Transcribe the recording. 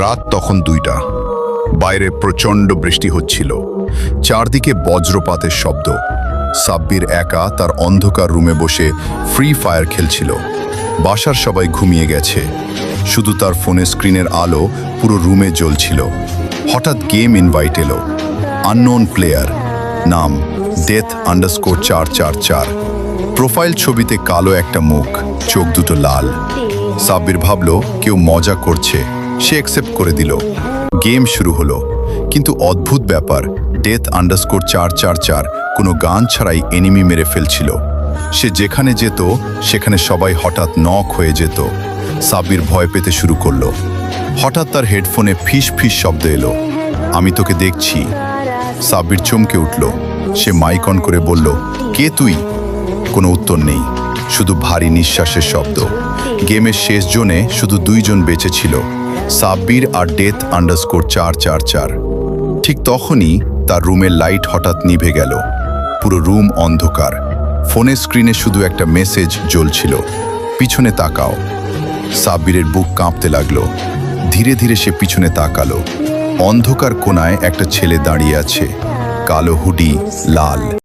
রাত তখন 2টা। বাইরে প্রচণ্ড বৃষ্টি হচ্ছিল, চারদিকে বজ্রপাতের শব্দ। সাব্বির একা তার অন্ধকার রুমে বসে ফ্রি ফায়ার খেলছিল। বাসার সবাই ঘুমিয়ে গেছে, শুধু তার ফোনের স্ক্রিনের আলো পুরো রুমে জ্বলছিল। হঠাৎ গেম ইনভাইট এলো। আননোন প্লেয়ার, নাম death_444। প্রোফাইল ছবিতে কালো একটা মুখ, চোখ দুটো লাল। সাব্বির ভাবলো কেউ মজা করছে, সে অ্যাকসেপ্ট করে দিল। গেম শুরু হলো, কিন্তু অদ্ভুত ব্যাপার, death_444 কোনো গান ছাড়াই এনিমি মেরে ফেলছিল। সে যেখানে যেত সেখানে সবাই হঠাৎ নক হয়ে যেত। সাব্বির ভয় পেতে শুরু করলো। হঠাৎ তার হেডফোনে ফিস ফিস শব্দ এলো, আমি তোকে দেখছি। সাব্বির চমকে উঠল। সে মাইক অন করে বলল, কে তুই? কোনো উত্তর নেই, শুধু ভারী নিঃশ্বাসের শব্দ। গেমের শেষ জোনে শুধু 2 জন বেঁচে ছিল, সাব্বির আর death_444। ঠিক তখনই তার রুমের লাইট হঠাৎ নিভে গেল। পুরো রুম অন্ধকার। ফোনের স্ক্রিনে শুধু একটা মেসেজ জ্বলছিল, পিছনে তাকাও। সাব্বিরের বুক কাঁপতে লাগলো। ধীরে ধীরে সে পিছনে তাকালো। অন্ধকার কোণায় একটা ছেলে দাঁড়িয়ে আছে, কালো হুডি, লাল